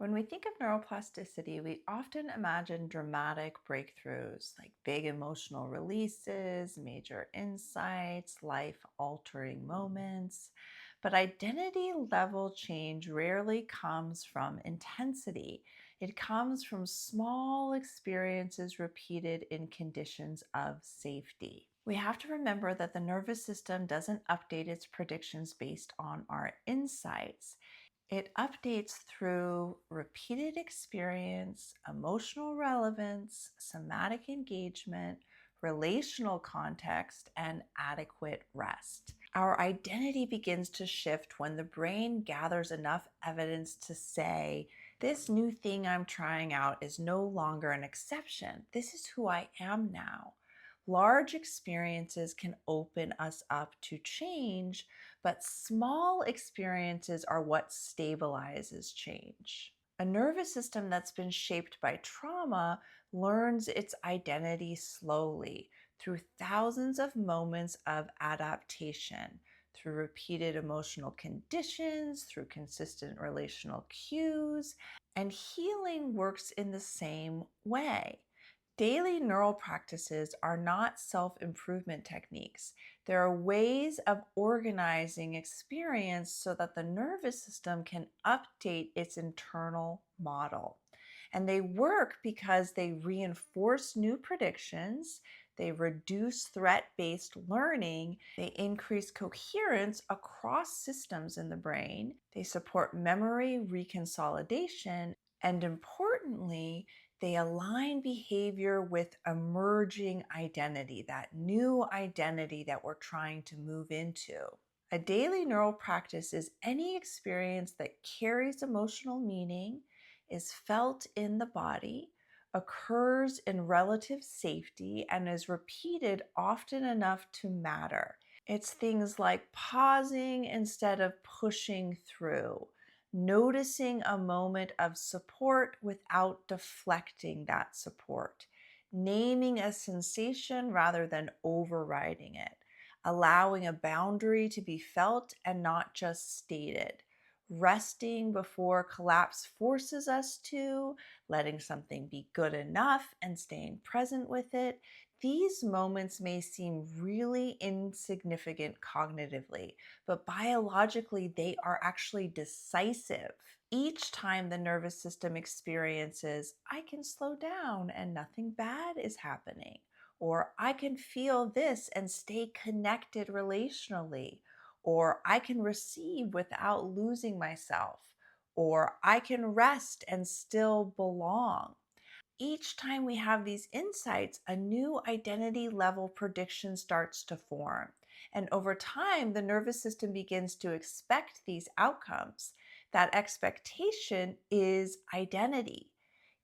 When we think of neuroplasticity, we often imagine dramatic breakthroughs like big emotional releases, major insights, life altering moments. But identity level change rarely comes from intensity. It comes from small experiences repeated in conditions of safety. We have to remember that the nervous system doesn't update its predictions based on our insights. It updates through repeated experience, emotional relevance, somatic engagement, relational context, and adequate rest. Our identity begins to shift when the brain gathers enough evidence to say, this new thing I'm trying out is no longer an exception. This is who I am now. Large experiences can open us up to change, but small experiences are what stabilizes change. A nervous system that's been shaped by trauma learns its identity slowly through thousands of moments of adaptation, through repeated emotional conditions, through consistent relational cues, and healing works in the same way. Daily neural practices are not self-improvement techniques. There are ways of organizing experience so that the nervous system can update its internal model. And they work because they reinforce new predictions, they reduce threat-based learning, they increase coherence across systems in the brain, they support memory reconsolidation, and importantly, they align behavior with emerging identity, that new identity that we're trying to move into. A daily neural practice is any experience that carries emotional meaning, is felt in the body, occurs in relative safety, and is repeated often enough to matter. It's things like pausing instead of pushing through, noticing a moment of support without deflecting that support, naming a sensation rather than overriding it, allowing a boundary to be felt and not just stated, resting before collapse forces us to, letting something be good enough and staying present with it. These moments may seem really insignificant cognitively, but biologically, they are actually decisive. Each time the nervous system experiences, I can slow down and nothing bad is happening, or I can feel this and stay connected relationally, or I can receive without losing myself, or I can rest and still belong. Each time we have these insights, a new identity level prediction starts to form. And over time, the nervous system begins to expect these outcomes. That expectation is identity.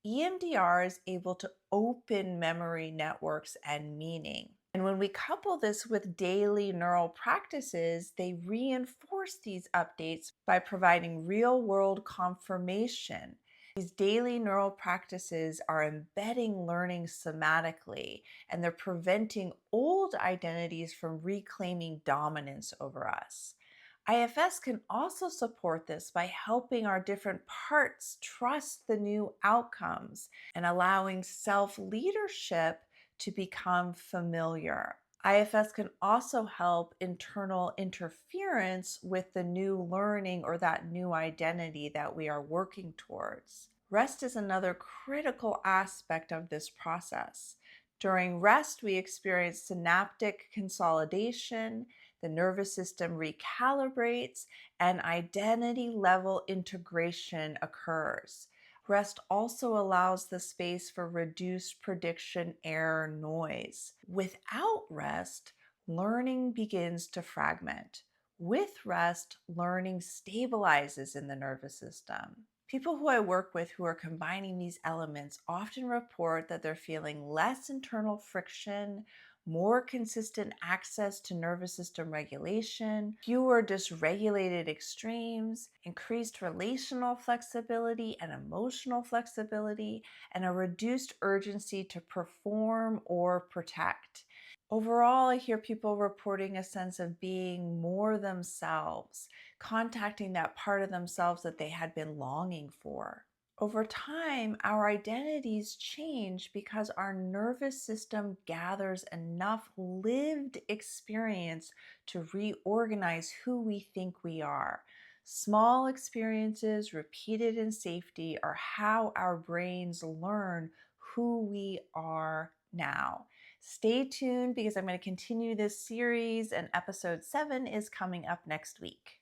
EMDR is able to open memory networks and meaning. And when we couple this with daily neural practices, they reinforce these updates by providing real-world confirmation. These daily neural practices are embedding learning somatically, and they're preventing old identities from reclaiming dominance over us. IFS can also support this by helping our different parts trust the new outcomes and allowing self-leadership to become familiar. IFS can also help internal interference with the new learning or that new identity that we are working towards. Rest is another critical aspect of this process. During rest, we experience synaptic consolidation, the nervous system recalibrates, and identity level integration occurs. Rest also allows the space for reduced prediction error noise. Without rest, learning begins to fragment. With rest, learning stabilizes in the nervous system. People who I work with who are combining these elements often report that they're feeling less internal friction, more consistent access to nervous system regulation, fewer dysregulated extremes, increased relational flexibility and emotional flexibility, and a reduced urgency to perform or protect. Overall, I hear people reporting a sense of being more themselves, contacting that part of themselves that they had been longing for. Over time, our identities change because our nervous system gathers enough lived experience to reorganize who we think we are. Small experiences repeated in safety are how our brains learn who we are now. Stay tuned because I'm going to continue this series, and episode 7 is coming up next week.